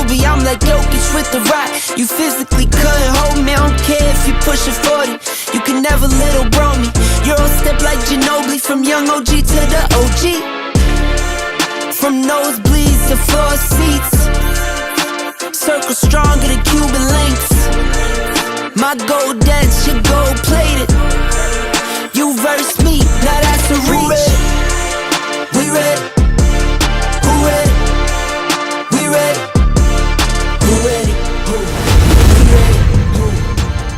Kobe, I'm like Jokic with the rock. You physically couldn't hold me, I don't care if you pushing 40. You can never little bro me. Euro step like Ginobili, from young OG to the OG. From nosebleeds to floor seats, circle stronger than Cuban links. My gold dance, your gold plated. You verse me, now that's a reach. We ready? Who ready? We ready? Who ready? Who? We ready?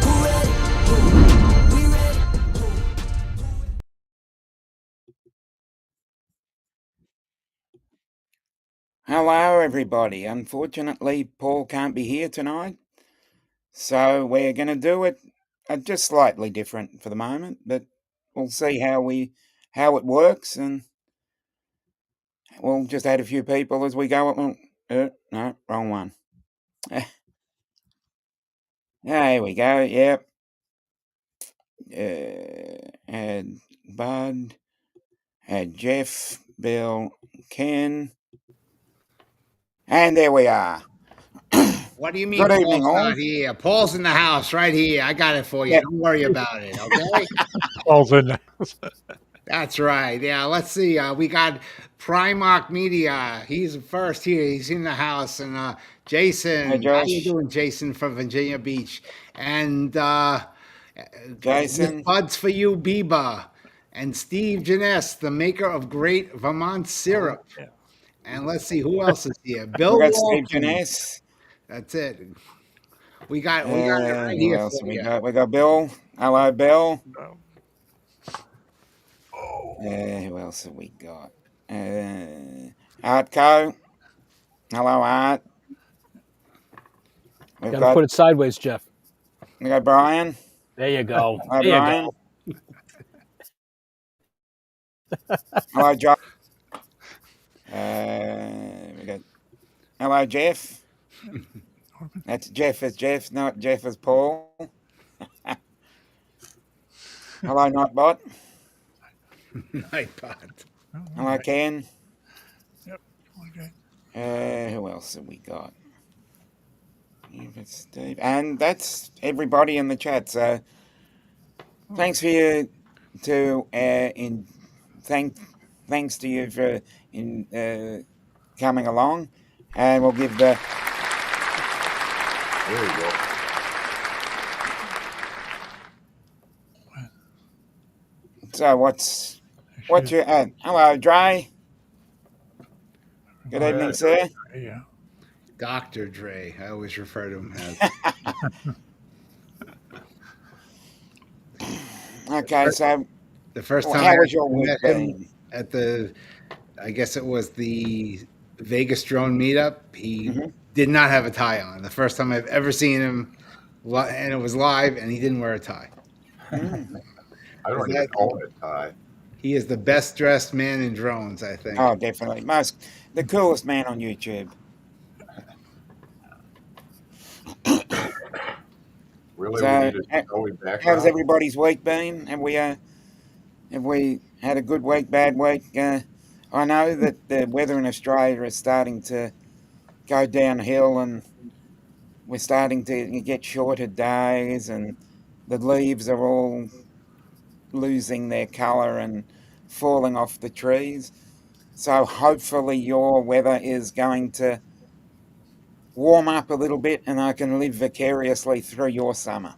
Who ready? Who? We ready? Hello, everybody. Unfortunately, Paul can't be here tonight, so we're going to do it just slightly different for the moment, but we'll see how it works, and we'll just add a few people as we go. No, wrong one. There we go. Yep. Add Bud, add Jeff, Bill, Ken, and there we are. What do you mean Good Paul's evening, all. not here? Paul's in the house right here. I got it for you. Yeah. Don't worry about it, okay? Paul's in there. That's right. Yeah, let's see. We got Primark Media. He's first here. He's in the house. And Jason, Hey, Josh. how you doing, Jason from Virginia Beach? And Jason. Buds for you, Biba. And Steve Janess, the maker of great Vermont syrup. Yeah. And let's see who else is here. Bill We got Steve Walton. Janess. That's it. We got it right here. Who else for we you. got? We got Bill. Hello, Bill. Who else have we got? Art Co. Hello, Art. We've Got to put it sideways, Jeff. We got Brian. There you go. Hello, There Brian. you Hello, Josh. We got. Hello, Jeff. That's Jeff as Jeff, not Jeff as Paul. Hello, Nightbot. Nightbot. Hello, Ken. Yep. Okay. Who else have we got? Steve. And that's everybody in the chat. So thanks for you thanks to you for coming along, and we'll give the. There you go. So what's your hello, Dre? Good evening, sir. Yeah. Dr. Dre. I always refer to him as. Okay, so The first time how I was your week met him been? at I guess it was the Vegas drone meetup. He did not have a tie on. The first time I've ever seen him, and it was live, and he didn't wear a tie. I don't even own a tie. He is the best dressed man in drones, I think. Oh, definitely. The coolest man on YouTube. Really, So, we need a Joey background. how's everybody's week been? Have we had a good week, bad week? I know that the weather in Australia is starting to go downhill, and we're starting to get shorter days, and the leaves are all losing their colour and falling off the trees. So hopefully your weather is going to warm up a little bit, and I can live vicariously through your summer.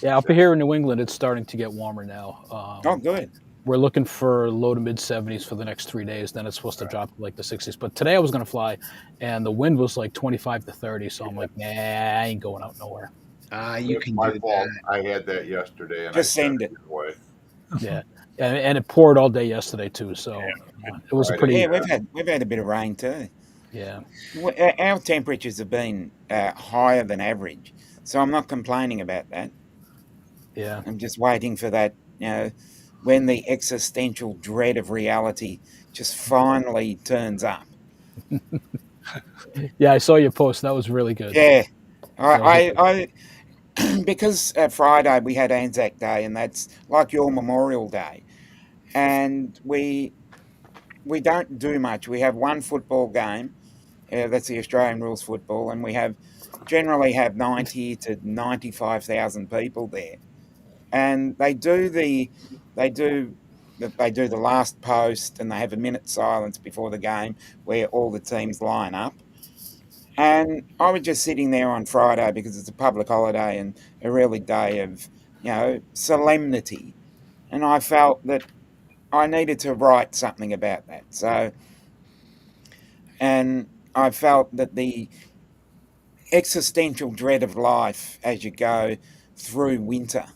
Yeah, up here in New England, it's starting to get warmer now. Oh, good. We're looking for low to mid 70s for the next 3 days. Then it's supposed to drop to like the 60s. But today I was going to fly, and the wind was like 25 to 30. So I'm like, nah, I ain't going out nowhere. You It's can my do fault. that. I had that yesterday, and Just I send sent it. away. Yeah, and it poured all day yesterday too. So it was a pretty. Yeah, we've had a bit of rain too. Yeah. Our temperatures have been higher than average, so I'm not complaining about that. Yeah. I'm just waiting for that, when the existential dread of reality just finally turns up. Yeah, I saw your post. That was really good. Yeah, I because Friday we had Anzac Day, and that's like your Memorial Day, and we don't do much. We have one football game That's the Australian rules football, and we generally have 90 to 95,000 people there, and they do the last post, and they have a minute silence before the game where all the teams line up. And I was just sitting there on Friday because it's a public holiday and a really day of solemnity, and I felt that I needed to write something about that. So, and I felt that the existential dread of life as you go through winter,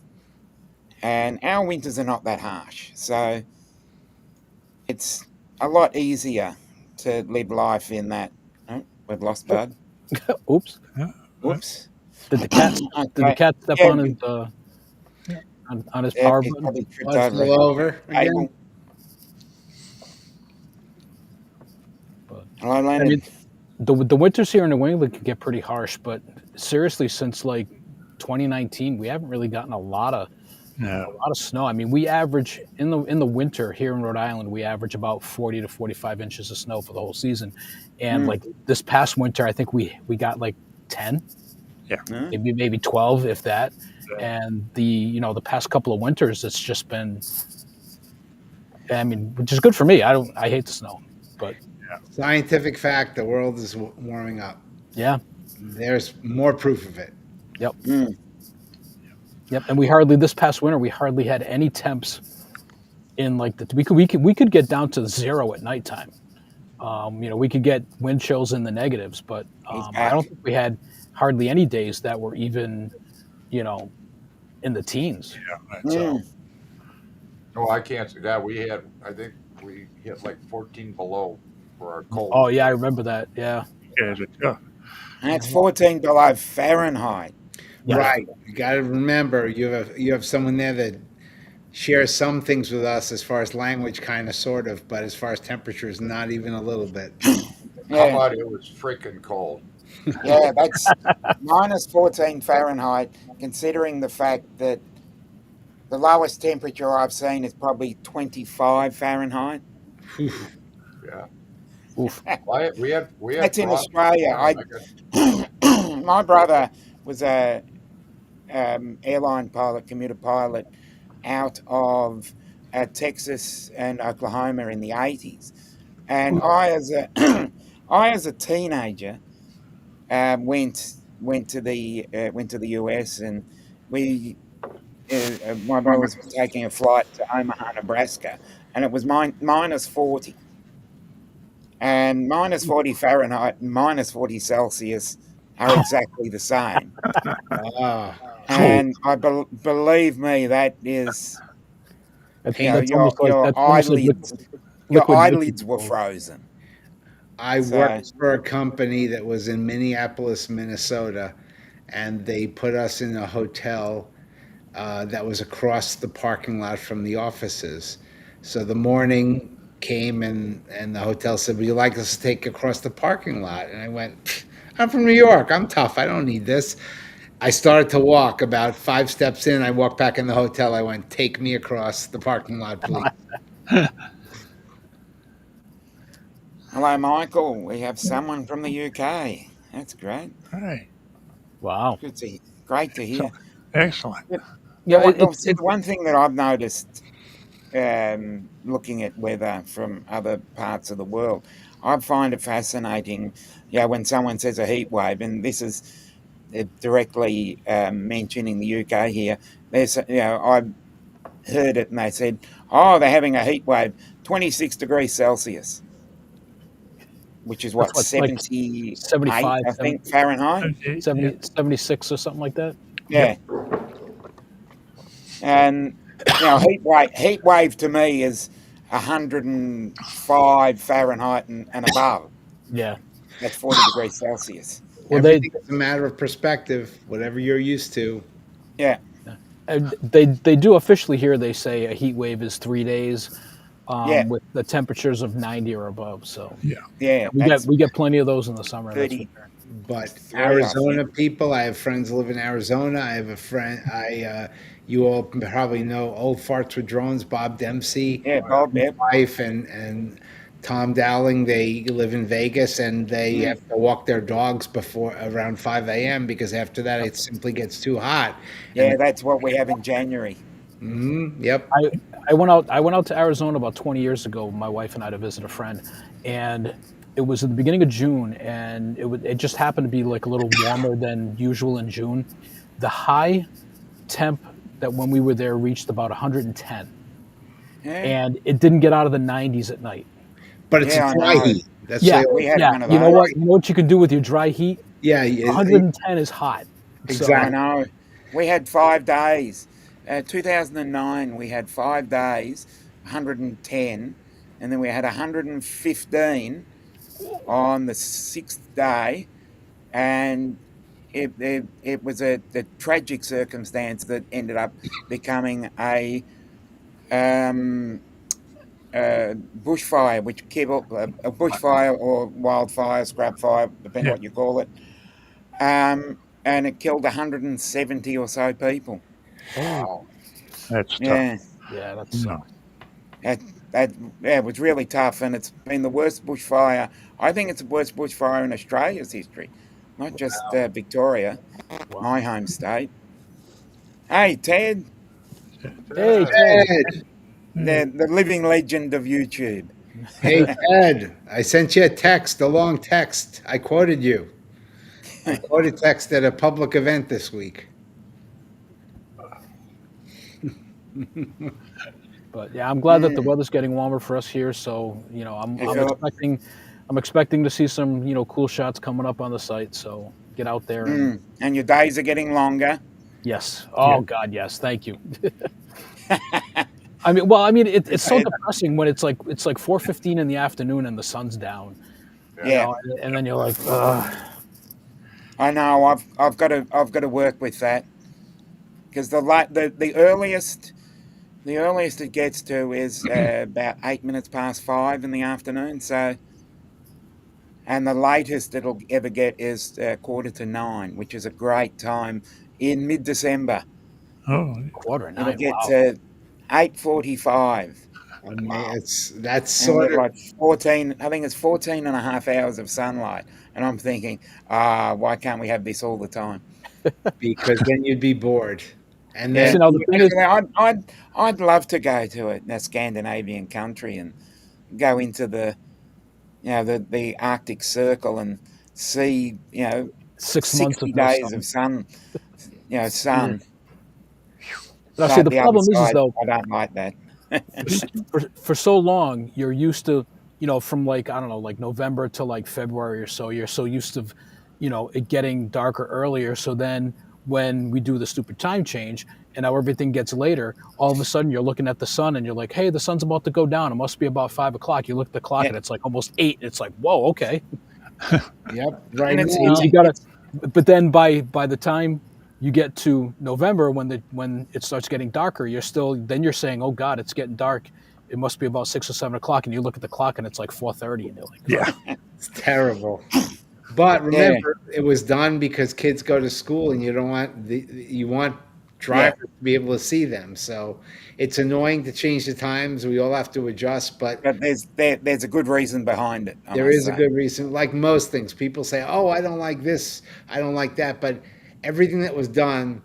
and our winters are not that harsh, so it's a lot easier to live life in that. Oh, we've lost Bud. Oops. Oops. Did the cat? Did the cat step on his on his power he's button? probably tripped Blood over flew a over again. table. But, Hello, Leonard. I mean, the winters here in New England can get pretty harsh, but seriously, since like 2019, we haven't really gotten a lot of snow. I mean, we average in the winter here in Rhode Island, we average about 40 to 45 inches of snow for the whole season, and like this past winter, I think we got like 10, maybe 12, if that. And the past couple of winters, it's just been, I mean, which is good for me. I hate the snow, but Scientific fact: the world is warming up. yeah, There's more proof of it. yep. Yep, and this past winter we hardly had any temps in like we could get down to 0 at nighttime. We could get wind chills in the negatives, but I don't think we had hardly any days that were even, in the teens. So, No, I can't see that. I think we hit like 14 below for our cold. oh yeah, I remember that. Yeah, Yeah. That's 14 below Fahrenheit. yeah. Right. You got to remember, you have someone there that shares some things with us as far as language, kind of, sort of, but as far as temperatures, not even a little bit. How Yeah, about it was freaking cold? yeah, that's minus 14 Fahrenheit, considering the fact that the lowest temperature I've seen is probably 25 Fahrenheit. Yeah. Oof. We had That's in frost. Australia. My brother was a airline pilot, commuter pilot, out of Texas and Oklahoma in the 80s, and I as a teenager went to the US, and my brother was taking a flight to Omaha, Nebraska, and it was minus 40. And minus 40 Fahrenheit and minus 40 Celsius are exactly the same. And believe me, that is, That's your almost like eyelids, liquid eyelids were cold. frozen. I worked for a company that was in Minneapolis, Minnesota, and they put us in a hotel that was across the parking lot from the offices. So the morning came, and the hotel said, "Would you like us to take you across the parking lot?" And I went, "I'm from New York. I'm tough. I don't need this." I started to walk. About 5 steps in, I walked back in the hotel. I went, "Take me across the parking lot, please." Hello, Michael. We have someone from the UK. That's great. Right. Wow. Great to hear. Excellent. Yeah, The one thing that I've noticed, looking at weather from other parts of the world, I find it fascinating. When someone says a heat wave, and this is directly mentioning the UK here. I heard it, and they said, "Oh, they're having a heat wave, 26 degrees Celsius." Which is what, That's like 75, I think, Fahrenheit? 76 or something like that. Yeah. And, heat wave to me is 105 Fahrenheit and above. Yeah. That's 40 degrees Celsius. Well, Everything's a matter of perspective, whatever you're used to. Yeah. they do officially here. They say a heat wave is 3 days, with the temperatures of 90 or above. So Yeah. we get plenty of those in the summer. 30. But Arizona people, I have friends who live in Arizona. I have a friend, you all probably know Old Farts with Drones, Bob Dempsey. Yeah, Bob, his wife and Tom Dowling, they live in Vegas, and they Mm. have to walk their dogs before around 5 a.m. because after that it simply gets too hot. Yeah, that's what we have in January. Yep. I went out to Arizona about 20 years ago, my wife and I, to visit a friend, and it was at the beginning of June, and it just happened to be like a little warmer than usual in June. The high temp that when we were there reached about 110, Yeah, and it didn't get out of the 90s at night. But it's a yeah, I dry know. heat. That's Yeah, the We had yeah. one of You know those. what? You know what you can do with your dry heat? yeah, 110 is hot. So I exactly. know. We had 5 days. 2009, we had 5 days, 110, and then we had 115 on the sixth day, and it was the tragic circumstance that ended up becoming um, bushfire, which killed a bushfire or wildfire, scrap fire, depending Yeah. what you call it, and it killed 170 or so people. oh Wow. That's tough. Yeah, yeah, that No. sucks. that, that yeah, it was really tough, and it's been the worst bushfire. I think it's the worst bushfire in Australia's history, not just Victoria, Wow. my home state. Hey, Ted, Hey, Ted, Ted. Ed, the living legend of YouTube. hey Ed, I sent you a text, a long text. I quoted you. I quoted text at a public event this week. But yeah, I'm glad that the weather's getting warmer for us here. So Hey, I'm Philip. expecting to see some cool shots coming up on the site. So get out there and And your days are getting longer. yes. Yeah. Oh God, yes. Thank you. It's so Ted. depressing when it's like 4:15 in the afternoon and the sun's down. Yeah, And then you're like, ugh. I know. I've got to work with that because the earliest it gets to is about 8 minutes past 5 in the afternoon. So, and the latest it'll ever get is 8:45, which is a great time in mid-December. Oh, 9:15. It'll get Wow. to 8:45, I mean, that's and we sort get of like 14. I think it's 14 and a half hours of sunlight, and I'm thinking, why can't we have this all the time? because then you'd be bored. And Yeah, then The thing is, actually, I'd love to go to a Scandinavian country and go into the Arctic Circle and see 6 months of 60 no days sun. of sun. Yeah. Sun. Now, see, But the the other problem is side, though, I don't like that. for so long you're used to from like I don't know, like November to like February or so, you're so used to it getting darker earlier, so then when we do the stupid time change and now everything gets later, all of a sudden you're looking at the sun and you're like, hey, the sun's about to go down, it must be about 5 o'clock. You look at the clock Yeah, and it's like almost 8, and it's like, whoa, okay. yep, right and it's now. it's You gotta it's But then by the time you get to November, when it starts getting darker, you're saying, oh God, it's getting dark, it must be about 6 or 7 o'clock, and you look at the clock and it's like 4:30, and you're like, yeah. It's terrible. But yeah, remember, it was done because kids go to school, and you want yeah. drivers to be able to see them. So it's annoying to change the times. We all have to adjust, but But there's a good reason behind it, I there must is a say. good reason. Like most things, people say, "Oh, I don't like this, I don't like that," but everything that was done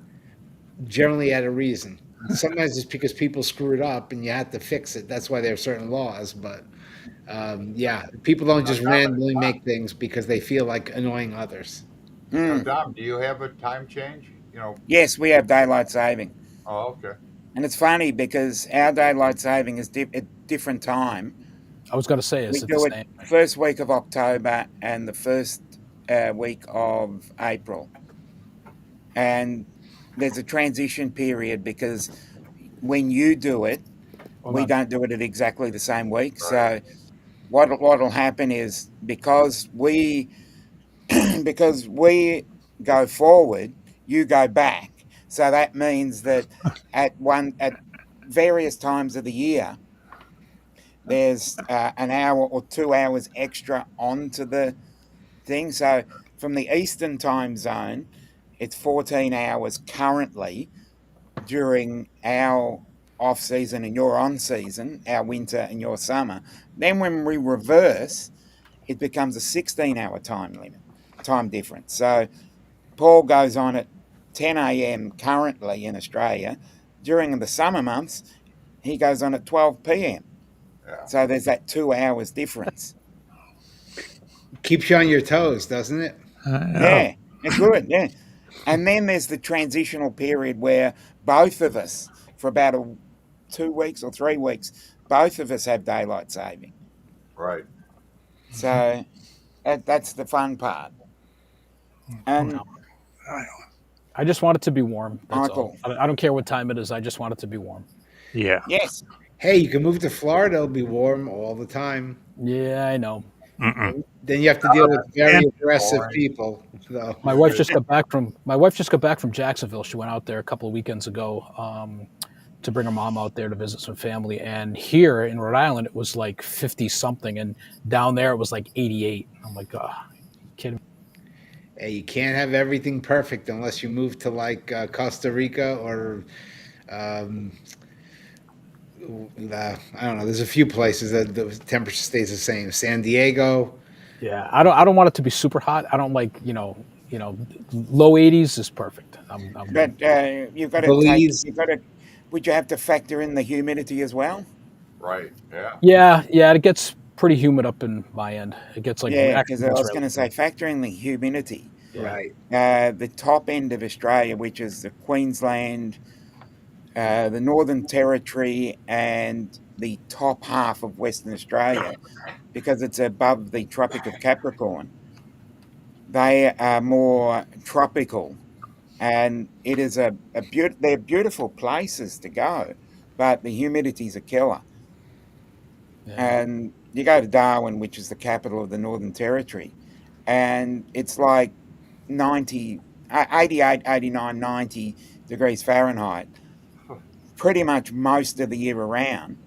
generally had a reason. Sometimes it's because people screwed up and you had to fix it. That's why there are certain laws. But yeah, people don't now, just randomly make things because they feel like annoying others. Mm. Dom, do you have a time change? Yes, we have daylight saving, Oh, okay. and it's funny because our daylight saving is at different time. I was gonna say, We is it the do it same? first week of October and the first week of April. And there's a transition period because when you do it, Hold we on. don't do it at exactly the same week. Right. So what'll happen is because we go forward, you go back. So that means that at various times of the year, there's an hour or 2 hours extra onto the thing. So from the Eastern time zone, it's 14 hours currently during our off season and your on season, our winter and your summer. Then when we reverse, it becomes a 16-hour time difference. So Paul goes on at 10 a.m. currently in Australia. During the summer months, he goes on at 12 p.m. Yeah. So there's that 2 hours difference. Keeps you on your toes, doesn't it? Yeah, it's good. Yeah. And then there's the transitional period where both of us, for about 2 weeks or 3 weeks, both of us have daylight saving. Right. So that's the fun part. And I just want it to be warm. That's Michael, all. I don't care what time it is. I just want it to be warm. Yeah. yes, Hey, you can move to Florida. It'll be warm all the time. Yeah, I know. Then you have to deal with very aggressive boring. people. So. My wife just got back from Jacksonville. She went out there a couple of weekends ago to bring her mom out there to visit some family. And here in Rhode Island, it was like 50 something, and down there it was like 88. I'm like, oh, kidding me? Hey, you can't have everything perfect unless you move to like Costa Rica or I don't know. There's a few places that the temperature stays the same. San Diego. Yeah, I don't want it to be super hot. I don't like low 80s is perfect. I'm but good. you've got to Belize. would you have to factor in the humidity as well? Right. Yeah. Yeah, it gets pretty humid up in my end. It gets like Yeah, actually because I gets was really going to say, humid. factor in the humidity. Right. The top end of Australia, which is the Queensland, the Northern Territory, and the top half of Western Australia, because it's above the Tropic of Capricorn, they are more tropical, and it is they're beautiful places to go, but the humidity's a killer. Yeah. And you go to Darwin, which is the capital of the Northern Territory, and it's like 90, 88, 89, 90 degrees Fahrenheit, pretty much most of the year around.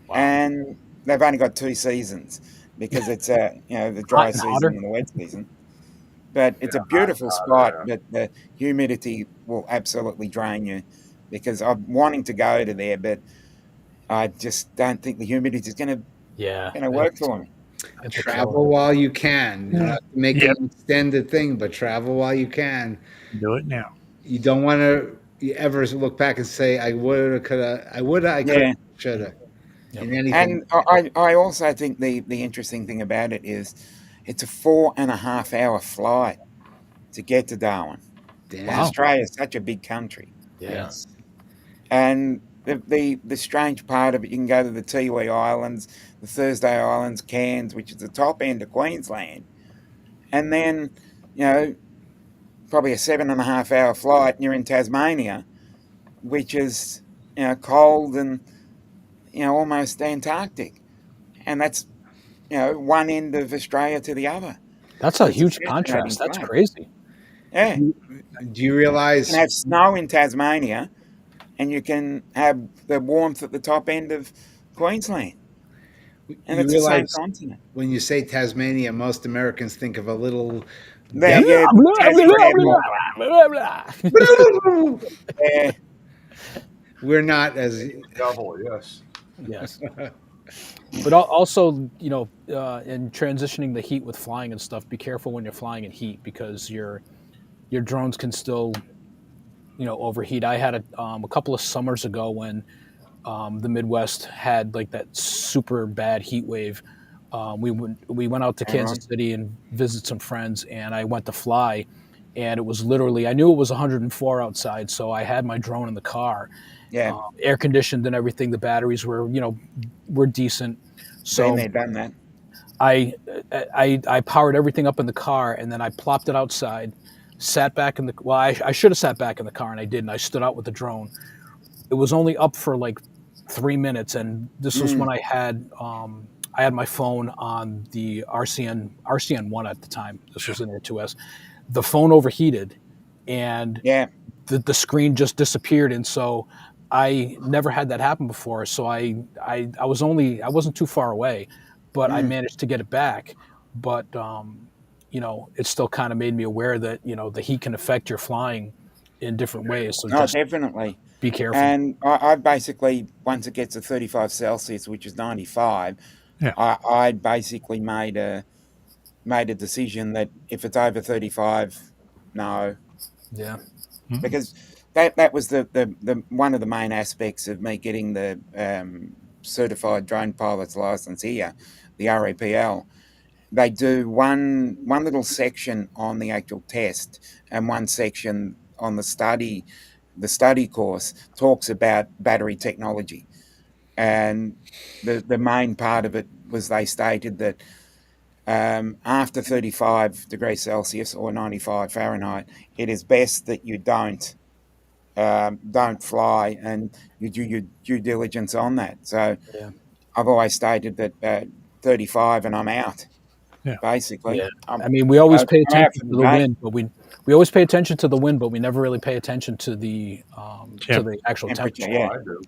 Wow. And they've only got 2 seasons because it's the dry Hot and season hotter. and the wet season. But it's a Yeah, beautiful spot, yeah. but the humidity will absolutely drain you, because I'm wanting to go to there, but I just don't think the humidity is going Yeah. to work for me. It's a Travel killer. while you can. You don't have to make Yep. an extended thing, but travel while you can. Do it now. You don't want to ever look back and say, I woulda, coulda, I woulda, I coulda, Yeah. shoulda. Yep. In anything. And I also think the interesting thing about it is it's a 4.5-hour flight to get to Darwin. Damn. Wow. Australia is such a big country. Yeah. Yes. And the strange part of it, you can go to the Tiwi Islands, the Thursday Islands, Cairns, which is the top end of Queensland, and then probably a 7.5-hour flight, and you're in Tasmania, which is cold and almost Antarctic, and that's one end of Australia to the other. That's a It's a huge fascinating contrast. That's place. crazy. Yeah, you Do you realize can have snow in Tasmania, and you can have the warmth at the top end of Queensland, and you it's the same realize continent. when you say Tasmania, most Americans think of a little There, devil. yeah, We're not as Double. Yes. Yes. But also, in transitioning the heat with flying and stuff, be careful when you're flying in heat, because your drones can still, overheat. I had a couple of summers ago when the Midwest had like that super bad heat wave. We went out to Kansas City and visit some friends, and I went to fly, and it was literally, I knew it was 104 outside, so I had my drone in the car, yeah. air conditioned and everything. The batteries were decent. So Been there, done that. I powered everything up in the car, and then I plopped it outside, sat back in the, well, I should have sat back in the car, and I didn't. I stood out with the drone. It was only up for like 3 minutes, and this was when I had my phone on the RCN1 at the time. This was in Air 2S. The phone overheated, and Yeah, the screen just disappeared, and so I never had that happen before. So I wasn't too far away, but I managed to get it back. But it still kind of made me aware that the heat can affect your flying in different ways. So Oh, just definitely. be careful. And I basically, once it gets to 35 Celsius, which is 95, Yeah. I basically made a decision that if it's over 35, no, Yeah. because that was the one of the main aspects of me getting the certified drone pilot's license here, the RAPL. They do one little section on the actual test and one section on the study. The study course talks about battery technology, and the main part of it was they stated that after 35 degrees Celsius or 95 Fahrenheit, it is best that you don't fly and you do your due diligence on that. So Yeah. I've always stated that 35 and I'm out. Yeah. Basically, Yeah. I mean, we always pay I'm out attention for to the the day. wind, but we always pay attention to the wind, but we never really pay attention to the actual Temperature, temperature. Oh, yeah. I do.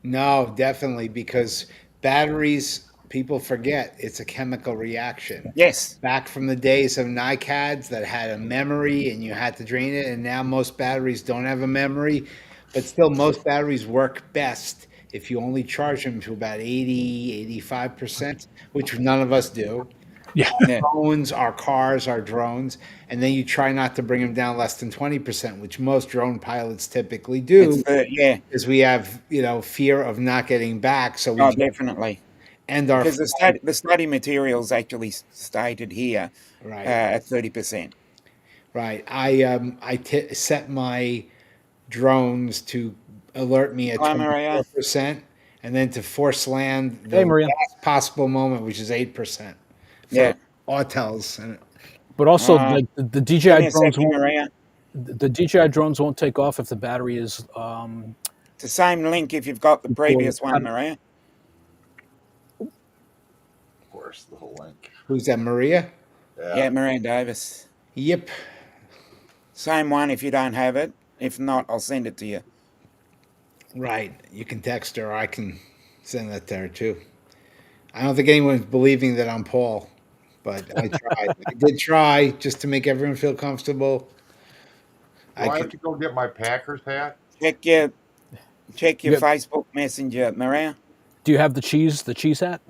No, definitely, because batteries, people forget it's a chemical reaction. Yes, Back from the days of NiCads that had a memory and you had to drain it, and now most batteries don't have a memory, but still, most batteries work best if you only charge them to about 80, 85%, which none of us do. Yeah. yeah. Phones, our cars, our drones, and then you try not to bring them down less than 20%, which most drone pilots typically It's do, yeah. because we have, fear of not getting back, so we Oh, just definitely. end our Because flight. the study materials actually stated here Right, at 30%. right. I set my drones to alert me at Hi, Maria. 24%, and then to force land the Hey, Maria. last possible moment, which is 8% for Yeah. autels. And But also, Uh, like the Give DJI me a drones second, won't Maria. the DJI drones won't take off if the battery is It's the same link if you've got the before. previous one, Maria. Of course, the whole link. who's that, Maria? Yeah. Yeah, Maria Davis. Yep. Same one if you don't have it. If not, I'll send it to you. Right. You can text her. I can send that to her too. I don't think anyone's believing that I'm Paul, but I tried. I did try just to make everyone feel comfortable. Do I I have could. to go get my Packers hat? Check your You have, Facebook Messenger, Maria. do you have the cheese hat?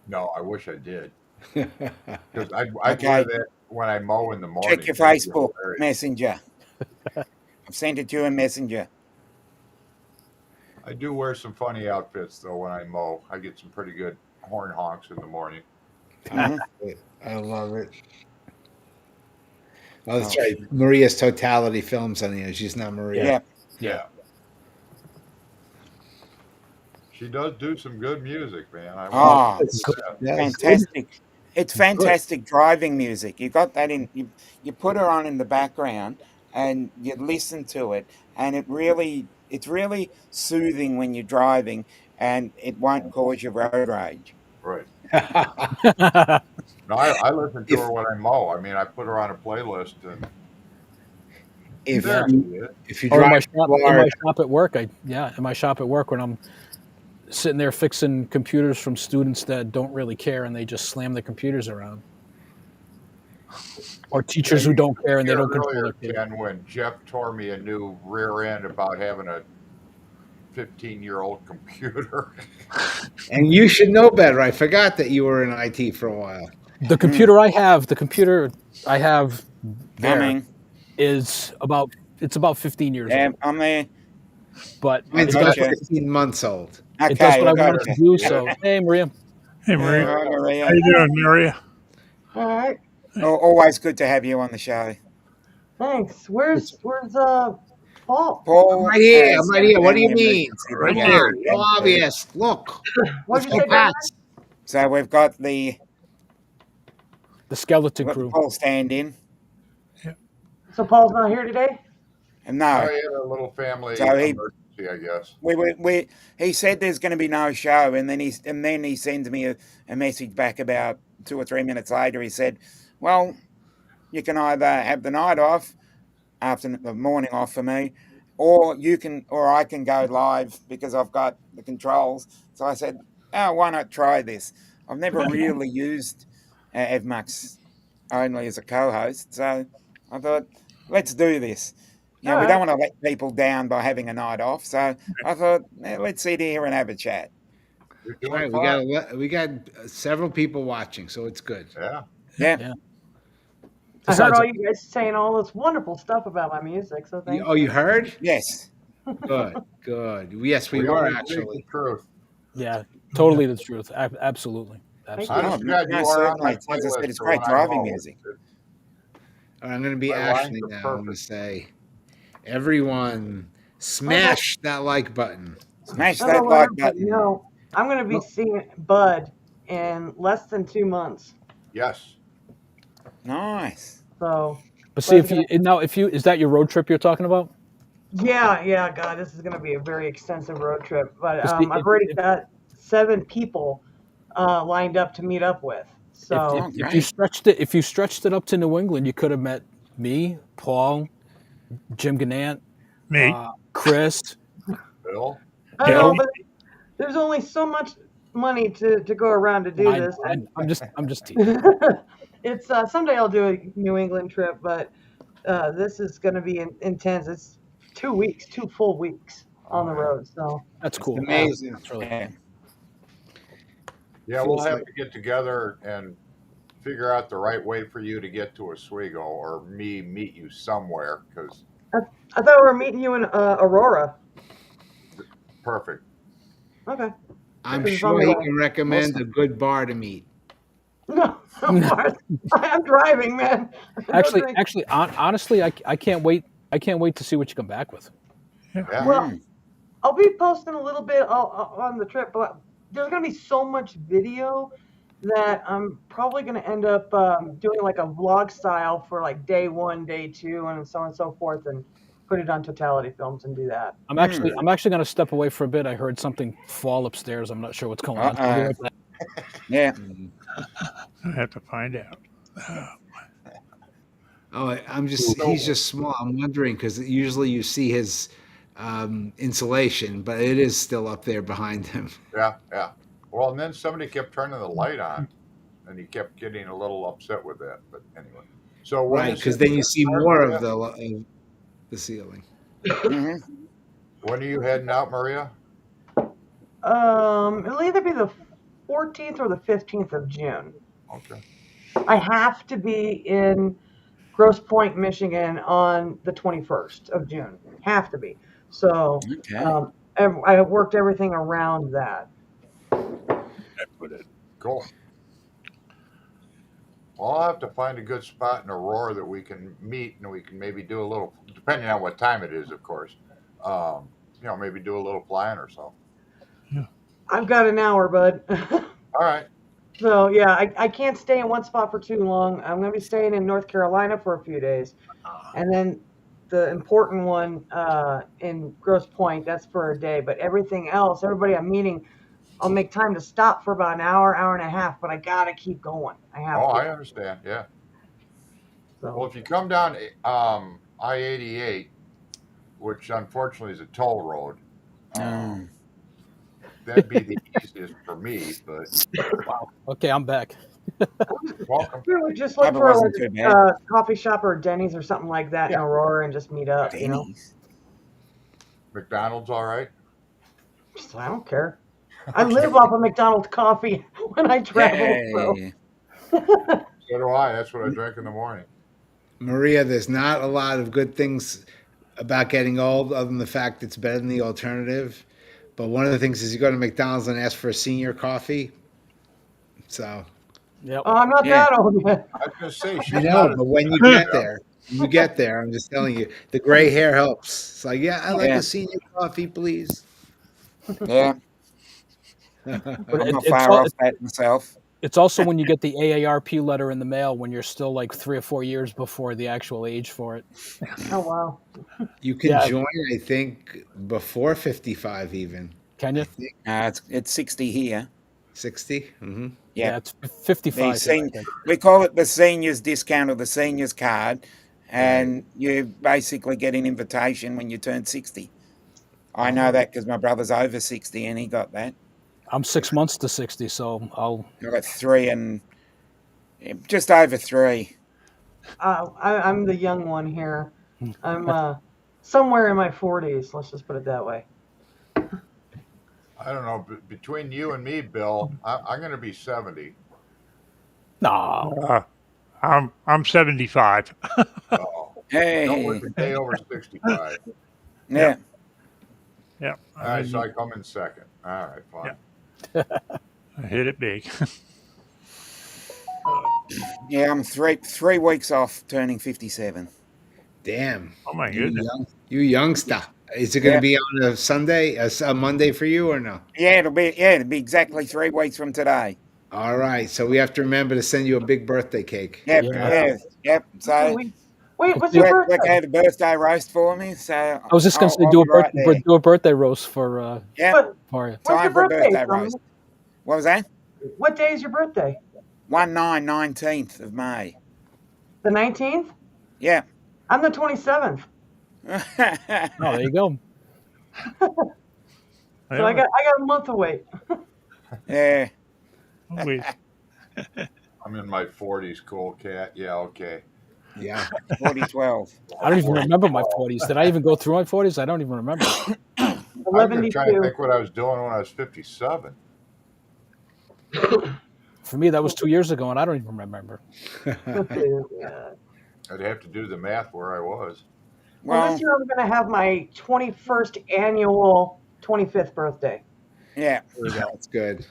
No, I wish I did. Because I'd wear Okay. that when I mow in the morning. Check your That'd be Facebook hilarious. Messenger. I've sent it to you in Messenger. I do wear some funny outfits though when I mow. I get some pretty good horn honks in the morning. Mhm. I love it. Oh, that's Oh, right. Maria's Totality Films on here. She's not Maria. yeah. Yeah. She does do some good music, man. I Oh, will Oh, it's say good. that. Yeah, it's good. fantastic. It's fantastic driving music. You got that in you put her on in the background and you listen to it and it's really soothing when you're driving and it won't cause you road rage. Right. No, I listen to if her when I mow. I mean, I put her on a playlist and if Yeah. there she is. if you Or drive in to my Florida, shop at work, in my shop at work when I'm sitting there fixing computers from students that don't really care and they just slam their computers around. Or teachers who You don't care were and they here don't control earlier, their kids. Ken, when Jeff tore me a new rear end about having a 15-year-old computer. and you should know better. I forgot that you were in IT for a while. The computer I have there Coming. is about 15 years Yeah, old. I'm there. But Mine's I it does about gotcha. 15 months old. it does Okay, what I I got want it you. to do. So hey Maria. Hey, Maria. Hi, Maria. How you doing, Maria? All right. Always good to have you on the show. Thanks. Where's Paul? I'm Paul right here. has I'm right had a here. What do you family mean? emergency that Right he Right had here. to So attend to. obvious. Look. What'd you Let's say, go Brian? Pats. So we've got the The skeleton crew. Paul stand in. So Paul's not here today? And I no, had a little family so emergency, I guess. he said there's going to be no show, and then he sends me a message back about 2 or 3 minutes later. He said, "Well, you can either have the night off, the morning off for me, or I can go live because I've got the controls." So I said, "Oh, why not try this?" I've never really used Evmax only as a co-host, so I thought, let's do this. we don't want to let people down by having a night off. So I thought, let's sit here and have a chat. You're doing Right, fine. we got several people watching, so it's good. Yeah. Yeah. I heard Besides, all you guys saying all this wonderful stuff about my music, so thank Oh, you heard? Yes. Good, good. Yes, we We were always believe actually. the truth. yeah, totally the truth. Absolutely, Thank absolutely. you. Honest to God, you are on my certainly. As I said, playlist it's for when great I driving mow. music. I'm going to be My lines Ashley are now. I'm going to perfect. say, everyone, smash that like button. Smash I don't that know like what, but button. I'm going to be Well- seeing Bud in less than 2 months. Yes. Nice. So, But see, Bud's if you is that your road trip you're talking about? yeah, God, this is going to be a very extensive road trip. But But see, I've already got 7 people lined up to meet up with. So, if you great. stretched it up to New England, you could have met me, Paul, Jim Gannant, Me. Chris. Bill. I don't know, but there's only so much money to go around to do this. I'm just teasing. It's someday I'll do a New England trip, but this is going to be intense. It's 2 weeks, 2 full weeks on the road. So That's cool. Amazing. That's really Yeah. Yeah, we'll Feels have like- to get together and figure out the right way for you to get to Oswego, or me meet you somewhere. Because I thought we were meeting you in Aurora. perfect. Okay. I'm This is sure on the he way. can recommend a good bar to meet. No, I'm driving, man. actually, drink. honestly, I can't wait. I can't wait to see what you come back with. Yeah. Well, I'll be posting a little bit on the trip, but there's going to be so much video that I'm probably going to end up doing like a vlog style for like day 1, day 2, and so on and so forth, and put it on Totality Films and do that. I'm actually going to step away for a bit. I heard something fall upstairs. I'm not sure what's going on. I'll be right back. Yeah. I have to find out. Oh, he's just small. I'm wondering because usually you see his insulation, but it is still up there behind him. Yeah. Yeah. Well, and then somebody kept turning the light on, and he kept getting a little upset with that. But anyway, so when Right, is because it then you gonna see start, more Maria? of the ceiling. When are you heading out, Maria? It'll either be the 14th or the 15th of June. Okay. I have to be in Grosse Pointe, Michigan on the 21st of June. Have to be. So I worked everything around that. Cool. Well, I'll have to find a good spot in Aurora that we can meet, and we can maybe do a little, depending on what time it is, of course. Maybe do a little flying or so. I've got an hour, bud. All right. So yeah, I can't stay in one spot for too long. I'm going to be staying in North Carolina for a few days, and then the important one in Grosse Pointe, that's for a day. But everything else, everybody I'm meeting, I'll make time to stop for about an hour, hour and a half. But I got to keep going. I have to. I understand. Yeah. So. Well, if you come down I-88, which unfortunately is a toll road, that'd be the easiest for me. But Wow. Okay, I'm back. welcome. We would just look Hope it for wasn't like too bad. a coffee shop or Denny's or something like that in Aurora and just meet up. You know, Denny's. McDonald's, all right. so I don't care. I live off of McDonald's coffee when I travel. Yay. So do I. That's what I drink in the morning. Maria, there's not a lot of good things about getting old other than the fact it's better than the alternative. But one of the things is you go to McDonald's and ask for a senior coffee. So Yep. Oh, I'm not that old yet. I was going to say, she's I not know, as but when you get there, I'm just telling you, the gray hair helps. It's like, yeah, I like a senior coffee, please. Yeah. But I'm not far off that myself. it's also when you get the AARP letter in the mail when you're still like 3 or 4 years before the actual age for it. Oh wow. You can join, I think, before 55 even. Can you? It's 60 here. 60? Mm-hmm. Yeah, it's 55. We call it the seniors discount or the seniors card, and you basically get an invitation when you turn 60. I know that because my brother's over 60 and he got that. I'm 6 months to 60, so I got 3 and just over 3. I'm the young one here. I'm somewhere in my 40s. Let's just put it that way. I don't know. Between you and me, Bill, I'm going to be 70. No. I'm 75. Oh, Bill Hey, was a day over 65. yeah, Yep. All right, so I come in second. All right, fine. Yeah. I hit it big. yeah. I'm three weeks off turning 57. Damn. Oh my goodness. You youngster. Is it going to Yeah. be on a Sunday, a Monday for you or no? Yeah, it'll be exactly 3 weeks from today. All right. So we have to remember to send you a big birthday cake. Yep, Yeah. yep. So Wait, what's your work birthday? had a birthday roast for me, so I was just gonna say I'll do be right there. do a birthday roast for Yeah, for you. When's time your for a birthday? birthday roast. What was that? What day is your birthday? 19th of May. The 19th? Yeah. I'm the 27th. Oh, there you go. So I got a month to wait. Yeah. Wait. I'm in my 40s, cool cat. Yeah, okay. Yeah. 4012. I don't even remember my 40s. Did I even go through my 40s? I don't even remember. I'm going to try to 11:02. think what I was doing when I was 57. For me, that was 2 years ago, and I don't even remember. Yeah. I'd have to do the math where I was. Well, Well, this year I'm going to have my 21st annual 25th birthday. yeah. That's good.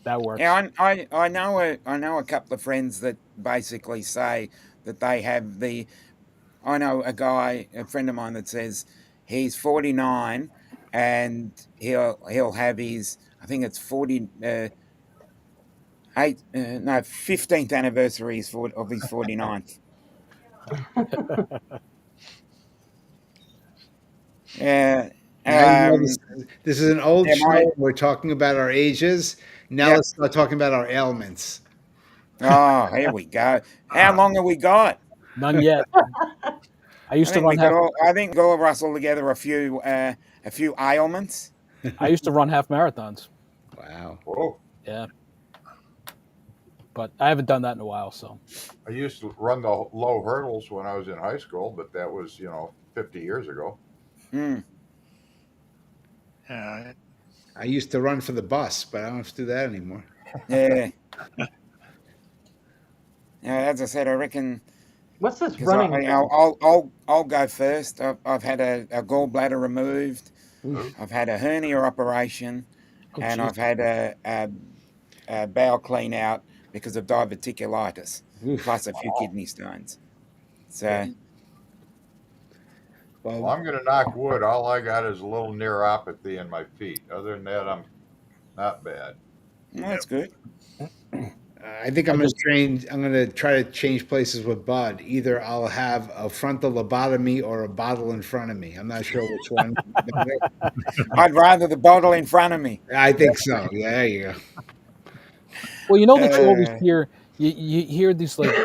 That works. Yeah, I know a couple of friends that basically say that they have the. I know a friend of mine that says he's 49 and he'll have his, I think it's 15th anniversary of his 49th. Yeah. Now, you know, this is an old yeah, show. We're talking about our ages. Now Yep. let's start talking about our ailments. Oh, here we go. How long have we got? None yet. I used to run half. I think we could all rustle together a few ailments. I used to run half marathons. Wow. Whoa. Yeah, but I haven't done that in a while. So I used to run the low hurdles when I was in high school, but that was, 50 years ago. Mm. Yeah. I used to run for the bus, but I don't have to do that anymore. Yeah. Yeah, as I said, I reckon. What's this 'Cause running? I'll go first. I've had a gallbladder removed. Oof. I've had a hernia operation, Oh, and geez. I've had a bowel clean out because of diverticulitis, Oof. plus a few kidney stones. So Well, I'm going to knock wood. All I got is a little neuropathy in my feet. Other than that, I'm not bad. that's good. I think I'm going to train. I'm going to try to change places with Bud. Either I'll have a frontal lobotomy or a bottle in front of me. I'm not sure which one. I'd rather the bottle in front of me. I think so. Yeah, there you go. well, you know that you always Uh, hear you hear these like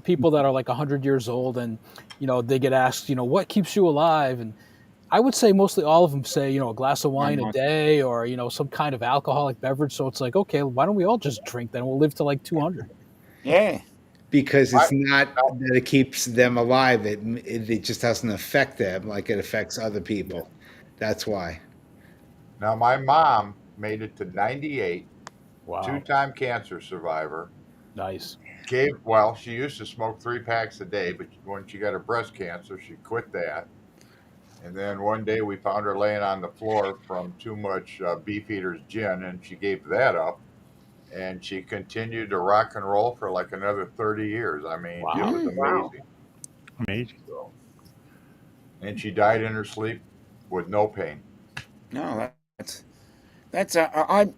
people that are like 100 years old, and they get asked, what keeps you alive, and I would say mostly all of them say, a glass of wine a day or, some kind of alcoholic beverage. So it's like, okay, why don't we all just drink then? We'll live to like 200. Yeah. Because it's not that it keeps them alive. It just doesn't affect them like it affects other people. That's why. Now, my mom made it to 98, Wow. two-time cancer survivor. Nice. She used to smoke 3 packs a day, but when she got her breast cancer, she quit that. And then one day we found her laying on the floor from too much Beefeater's gin, and she gave that up. And she continued to rock and roll for like another 30 years. I mean, Wow. it was amazing. Wow. Amazing. So, and she died in her sleep with no pain. No,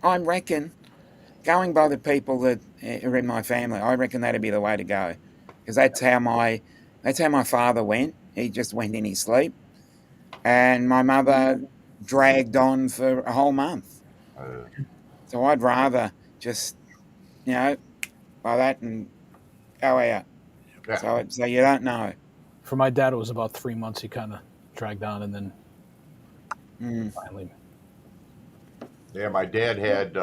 I reckon, going by the people that are in my family, I reckon that'd be the way to go, because that's how my father went. He just went in his sleep, and my mother dragged on for a whole month. So I'd rather just, by that and go out. Yeah. So you don't know. For my dad, it was about 3 months. He kind of dragged on, and then finally. Yeah, my dad had,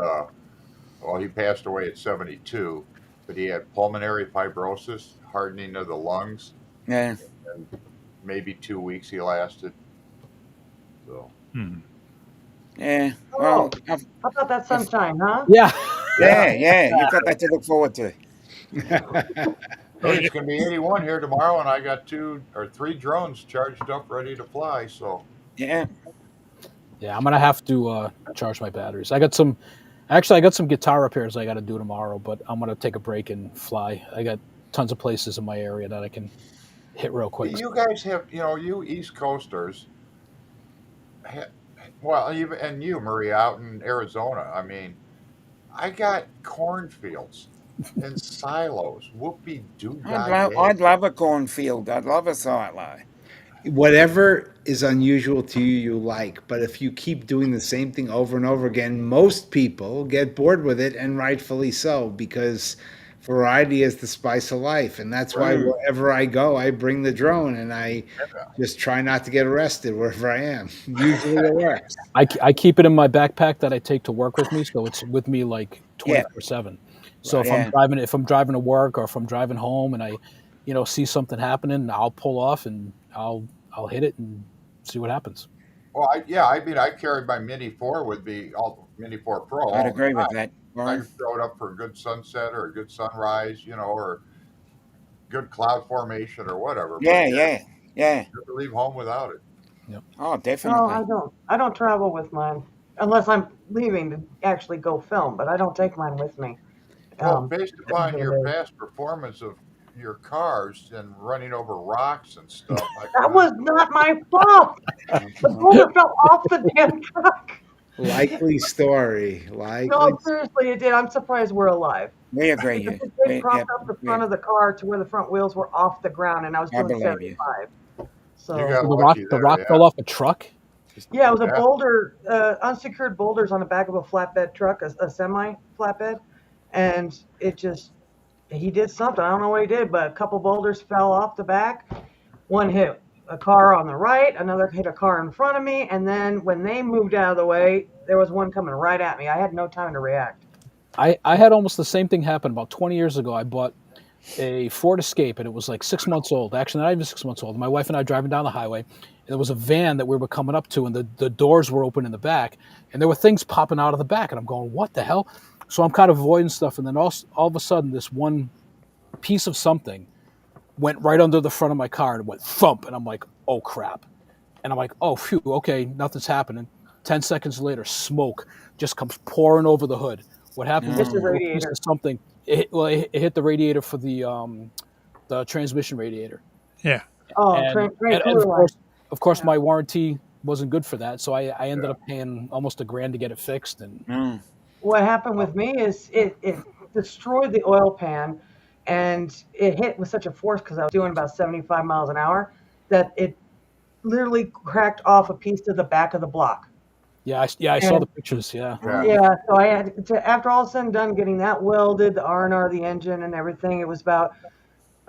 he passed away at 72, but he had pulmonary fibrosis, hardening of the lungs. Yeah. And maybe 2 weeks he lasted. So Yeah. Oh, Well, how about that sunshine, huh? Yeah. yeah. You've got that to look forward to. hey, it's going to be 81 here tomorrow, and I got 2 or 3 drones charged up, ready to fly. So Yeah. Yeah, I'm gonna have to charge my batteries. I got some guitar repairs I got to do tomorrow, but I'm gonna take a break and fly. I got tons of places in my area that I can hit real quick. you guys have, you East Coasters, well, even and you, Maria, out in Arizona. I mean, I got cornfields and silos. Whoopie doo dah I'd love a cornfield. I'd love a silo. Whatever is unusual to you, you like. But if you keep doing the same thing over and over again, most people get bored with it, and rightfully so, because variety is the spice of life. And that's why wherever I go, I bring the drone, and I just try not to get arrested wherever I am. Usually it works. I keep it in my backpack that I take to work with me, so it's with me like 24/7. So if I'm driving to work or if I'm driving home and I, see something happening, I'll pull off and I'll hit it and see what happens. Well, I mean, I carried my Mini 4 with me, Mini 4 Pro. I'd agree with that. I throw it up for a good sunset or a good sunrise, or good cloud formation or whatever. Yeah. Never leave home without it. Yep. Oh, definitely. No, I don't travel with mine unless I'm leaving to actually go film, but I don't take mine with me. Well, based upon your past performance of your cars and running over rocks and stuff. That was not my fault. The boulder fell off the damn truck. Likely story. No, seriously, it did. I'm surprised we're alive. We agree. They propped up the front of the car to where the front wheels were off the ground, and I was doing 75. So the rock fell off a truck. Yeah, it was a boulder, unsecured boulders on the back of a flatbed truck, a semi flatbed, and he did something. I don't know what he did, but a couple boulders fell off the back. One hit a car on the right, another hit a car in front of me, and then when they moved out of the way, there was one coming right at me. I had no time to react. I had almost the same thing happen about 20 years ago. I bought a Ford Escape, and it was like 6 months old. Actually, not even 6 months old. My wife and I driving down the highway, and there was a van that we were coming up to, and the doors were open in the back, and there were things popping out of the back, and I'm going, what the hell? So I'm kind of avoiding stuff, and then all of a sudden, this one piece of something went right under the front of my car and went thump, and I'm like, oh crap. And I'm like, oh phew, okay, nothing's happening. 10 seconds later, smoke just comes pouring over the hood. What happened was the radiator. Something. It hit the radiator for the transmission radiator. Yeah. Oh, and of course, my warranty wasn't good for that, so I ended up paying almost $1,000 to get it fixed. And what happened with me is it destroyed the oil pan, and it hit with such a force because I was doing about 75 miles an hour that it literally cracked off a piece of the back of the block. Yeah, I saw the pictures. Yeah. So I had to, after all said and done, getting that welded, the R&R, the engine, and everything. It was about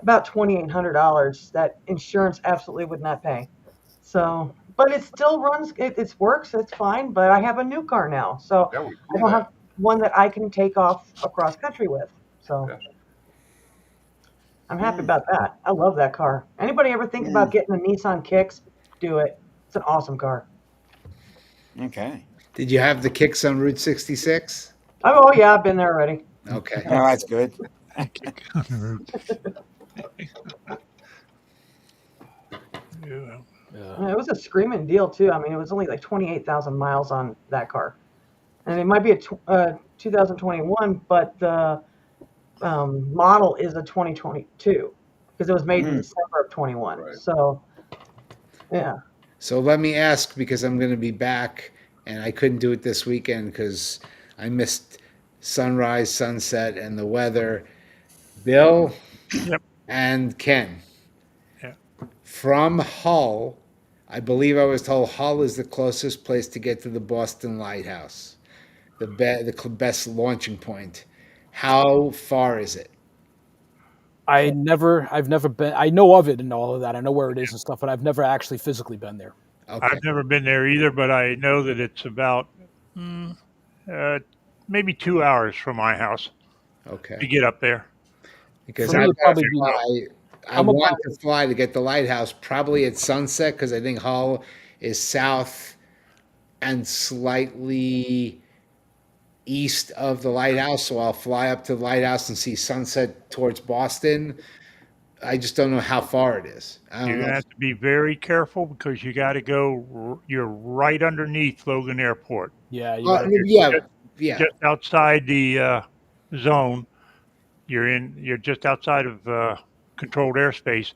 $2,800 that insurance absolutely would not pay. So, but it still runs. It works. It's fine. But I have a new car now, so I don't have one that I can take off across country with. So I'm happy about that. I love that car. Anybody ever think about getting a Nissan Kicks? Do it. It's an awesome car. Okay. Did you have the Kicks on Route 66? Oh yeah, I've been there already. Okay. Oh, that's good. It was a screaming deal too. I mean, it was only like 28,000 miles on that car, and it might be a 2021, but the model is a 2022 because it was made in December of 21. Right. So, yeah. So let me ask, because I'm going to be back, and I couldn't do it this weekend because I missed sunrise, sunset, and the weather. Bill and Ken. Yeah. From Hull, I believe I was told Hull is the closest place to get to the Boston Lighthouse, the best launching point. How far is it? I've never been. I know of it and all of that. I know where it is and stuff, but I've never actually physically been there. Okay. I've never been there either, but I know that it's about maybe 2 hours from my house. Okay. To get up there. Because I I'm want about to fly to get the lighthouse probably at sunset because I think Hull is south and slightly east of the lighthouse. So I'll fly up to the lighthouse and see sunset towards Boston. I just don't know how far it is. I You're don't know. gonna have to be very careful because you got to go. You're right underneath Logan Airport. yeah, you got to Yeah, Just, yeah. just outside the zone. You're just outside of controlled airspace,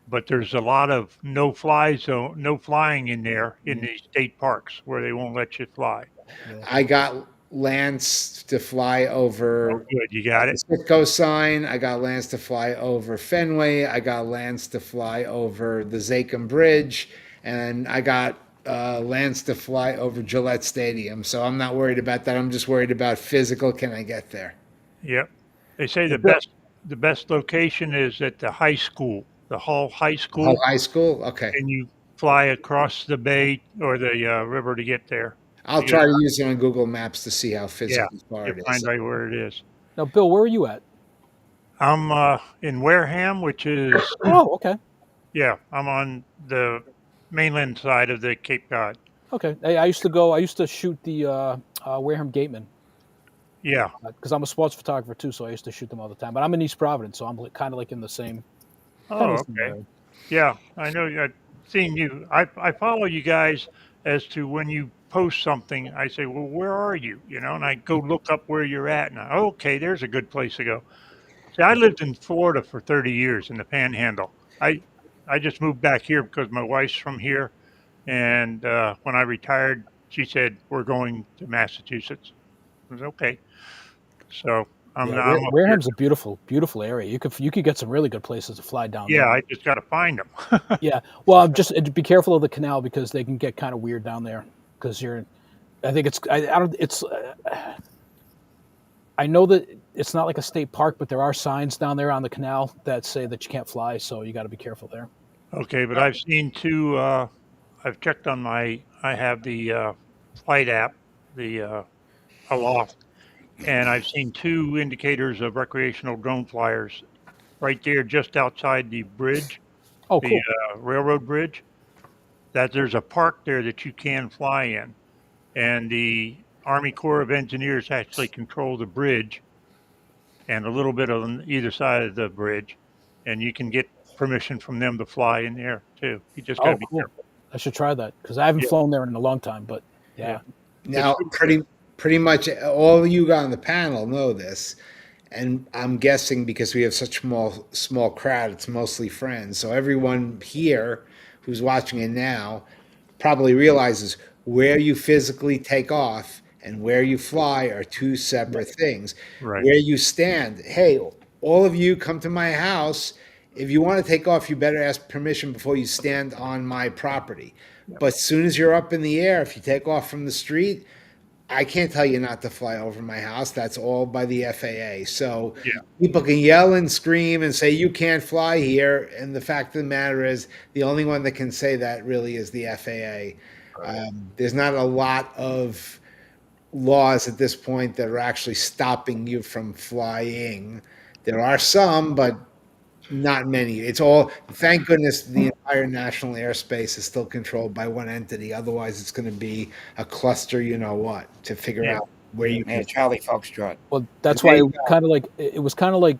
but there's a lot of no fly zone, no flying in there in the state parks where they won't let you fly. yeah. I got Lance to fly Oh, over good, you got the it. Sitco sign. I got Lance to fly over Fenway. I got Lance to fly over the Zakim Bridge. And I got Lance to fly over Gillette Stadium. So I'm not worried about that. I'm just worried about physical. Can I get there? Yep. They say Hey, Bill. the best location is at the high school, the Hall High Oh, School, high school? Okay. and you fly across the bay or the river to get there. I'll To get try to use it on Google Maps to see how Yeah, physically far you it is. find right where it is. Now, Bill, where are you at? I'm in Wareham, which is Oh, okay. yeah, I'm on the mainland side of the Cape Cod. Okay. Hey, I used to go. I used to shoot the Wareham Gateman Yeah. because I'm a sports photographer too. So I used to shoot them all the time. But I'm in East Providence, so I'm kind of like in the same kind Oh, of the same okay. area. Yeah, I know. I've seen you. I follow you guys as to when you post something. I say, well, where are you? You know, and I go look up where you're at, and okay, there's a good place to go. See, I lived in Florida for 30 years in the Panhandle. I just moved back here because my wife's from here, and when I retired, she said we're going to Massachusetts. I was okay. So I'm Yeah, now I'm up here. Wareham's a beautiful, beautiful area. You could get some really good places to fly down Yeah, there. I just got to find them. Yeah. Well, I'm just be careful of the canal because they can get kind of weird down there. Because you're, I think it's I don't it's I know that it's not like a state park, but there are signs down there on the canal that say that you can't fly. So you got to be careful there. Okay, but I've seen two. I've checked on my. I have the flight app, the Aloft, and I've seen two indicators of recreational drone flyers right there, just outside the bridge, Oh, the cool. railroad bridge. That there's a park there that you can fly in, and the Army Corps of Engineers actually control the bridge and a little bit on either side of the bridge, and you can get permission from them to fly in there too. You just got to Oh, be cool. careful. I should try that because I haven't Yeah, flown there in a long time. But yeah. yeah, It's Now, pretty much all of you on the panel know this, and I'm guessing because we have such small crowd, it's mostly friends. So everyone here who's watching it now probably realizes where you physically take off and where you fly are two separate things. right. Where you stand, hey, all of you come to my house. If you want to take off, you better ask permission before you stand on my property. Yep. But as soon as you're up in the air, if you take off from the street, I can't tell you not to fly over my house. That's all by the FAA. So Yeah. people can yell and scream and say, you can't fly here. And the fact of the matter is, the only one that can say that really is the FAA. There's not a lot of laws at this point that are actually stopping you from flying. There are some, but not many. It's all, thank goodness, the entire national airspace is still controlled by one entity. Otherwise, it's going to be a cluster, you know what, to figure Yeah. out where you Yeah, can. Charlie Foxtrot. well, And that's there why you go. it was kind of like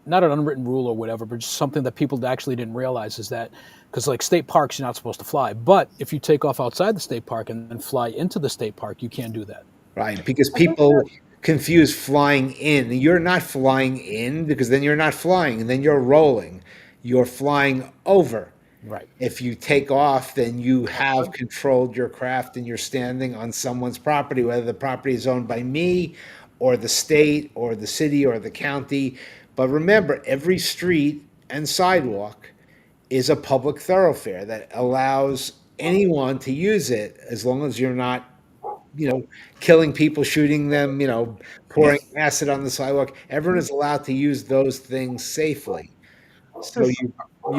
not an unwritten rule or whatever, but just something that people actually didn't realize is that because like state parks, you're not supposed to fly, but if you take off outside the state park and then fly into the state park, you can do that. Right, because I think people confuse flying in. You're not flying in because then you're not flying and then you're rolling. You're flying over. Right. If you take off, then you have controlled your craft and you're standing on someone's property, whether the property is owned by me or the state or the city or the county. But remember, every street and sidewalk is a public thoroughfare that allows anyone to use it as long as you're not, killing people, shooting them, pouring acid on the sidewalk. Everyone is allowed to use those things safely. So just you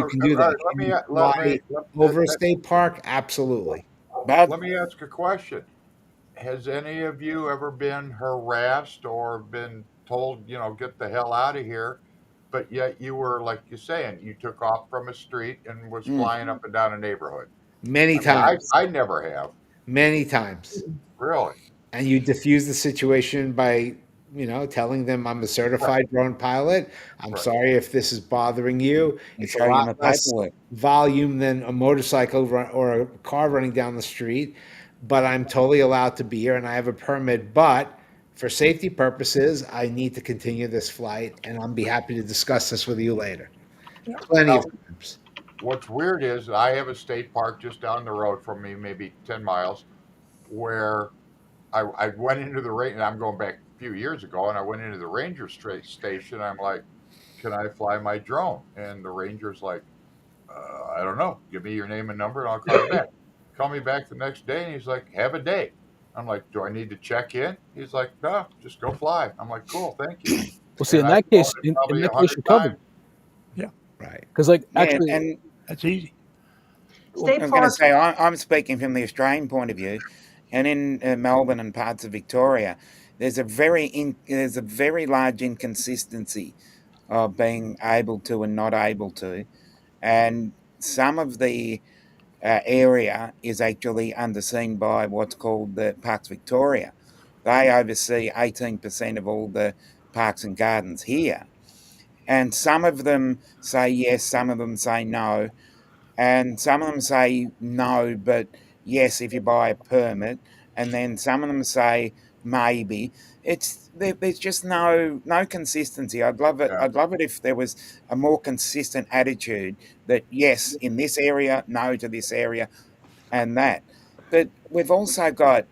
can do All that. right, let Can me you let fly me let, over a state park? Absolutely. But let me ask a question. Has any of you ever been harassed or been told, get the hell out of here but yet you were, like you're saying, you took off from a street and was Mm. flying up and down a neighborhood. Many I mean, times, I never have. many times. Really? And you diffuse the situation by, telling them I'm a Right. certified drone pilot. I'm Right. sorry if this is bothering you. And It's a show you lot my less paperwork. volume than a motorcycle or a car running down the street, but I'm totally allowed to be here and I have a permit. But for safety purposes, I need to continue this flight, and I'll be happy to discuss this with you later. Plenty of Now, times. what's weird is I have a state park just down the road from me, maybe 10 miles, where I went into the range, and I'm going back a few years ago, and I went into the ranger station. I'm like, can I fly my drone? And the ranger's like, I don't know. Give me your name and number, and I'll call you back. Call me back the next day, and he's like, have a day. I'm like, do I need to check in? He's like, no, just go fly. I'm like, cool, thank you. Well, see, And in I've that flown case, it in probably that case, 100 you're covered. times. Yeah, Right. Because, like, Yeah, actually, and that's easy. State I was going to parks. say, I'm speaking from the Australian point of view, and in Melbourne and parts of Victoria, there's a very large inconsistency of being able to and not able to, and some of the area is actually underseen by what's called the Parks Victoria. They oversee 18% of all the parks and gardens here, and some of them say yes, some of them say no, and some of them say no, but yes if you buy a permit, and then some of them say maybe. There's just no consistency. Yeah, I'd love it if there was a more consistent attitude that yes in this area, no to this area, and that. But we've also got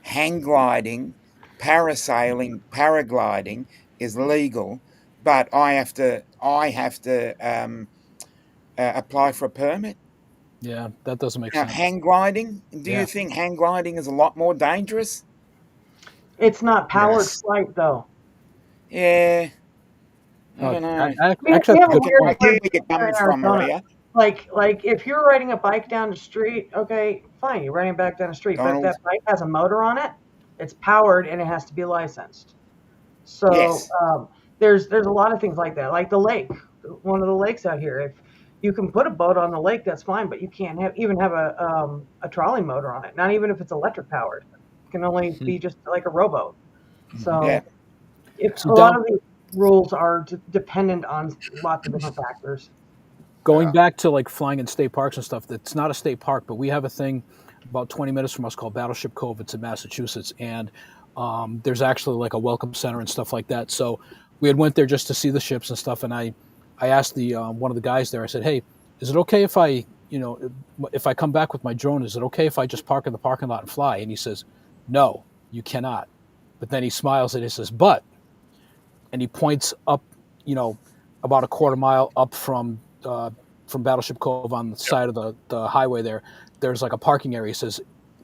hang gliding, parasailing, paragliding is legal, but I have to apply for a permit. yeah, that doesn't make Now, sense. hang gliding, do you Yeah. think hang gliding is a lot more dangerous? It's not powered Yes. flight though. Yeah, I No, don't know. actually, We that's have a a good weird I point. hear place where you're here coming in from, Arizona. Maria. Like if you're riding a bike down the street, okay, fine, you're riding back down the street. But if Donald, that bike has a motor on it, it's powered and it has to be licensed. So yes. there's a lot of things like that. Like the lake, one of the lakes out here. If you can put a boat on the lake, that's fine, but you can't even have a trolley motor on it. Not even if it's electric powered. It can only be just like a rowboat. Yeah. So if See, a lot of these rules are dependent on lots of different factors. going yeah, back to like flying in state parks and stuff, that's not a state park, but we have a thing about 20 minutes from us called Battleship Cove. It's in Massachusetts, and there's actually like a welcome center and stuff like that. So we had went there just to see the ships and stuff, and I asked the one of the guys there. I said, "Hey, is it okay if if I come back with my drone? Is it okay if I just park in the parking lot and fly?" And he says, "No, you cannot." But then he smiles and he says, "But," and he points up, about a quarter mile up from Battleship Cove on the side of the highway there. There's like a parking area. He says,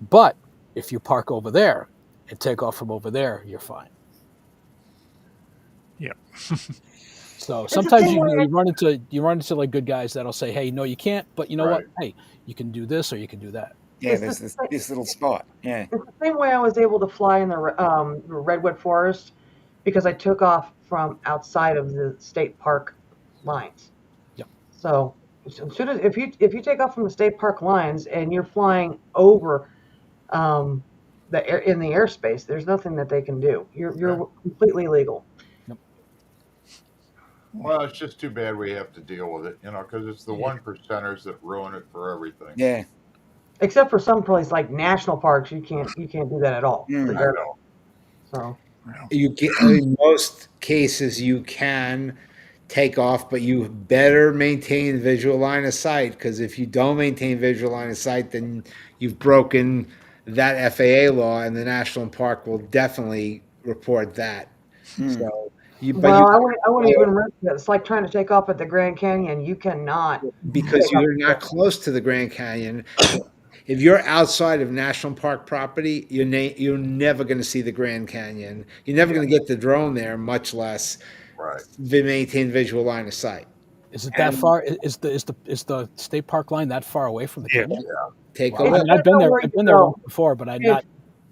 "But if you park over there and take off from over there, you're fine." Yeah. So It's the sometimes same way. you run into like good guys that'll say, "Hey, no, you can't," but you know what? right. Hey, you can do this or you can do that. Yeah, It's there's the, this little spot. Yeah. it's the same way I was able to fly in the redwood forest because I took off from outside of the state park lines. Yep. So as soon as if you take off from the state park lines and you're flying over the air in the airspace, there's nothing that they can do. You're completely legal. Well, it's just too bad we have to deal with it, because it's the one percenters that ruin it for everything. Yeah. Except for some place like national parks, you can't do that at all. Mm. I know. So You can, in most cases, you can take off, but you better maintain visual line of sight, because if you don't maintain visual line of sight, then you've broken that FAA law, and the national park will definitely report that. Mm. So well, I wouldn't even risk it. It's like trying to take off at the Grand Canyon. You cannot because take off. you're not close to the Grand Canyon. If you're outside of national park property, you're never going to see the Grand Canyon. You're never going to get the drone there, much less Right. maintain visual line of sight. Is it that And far? Is the state park line that far away from the canyon? Take a I look. mean, I've been there. I've been there once before, but If-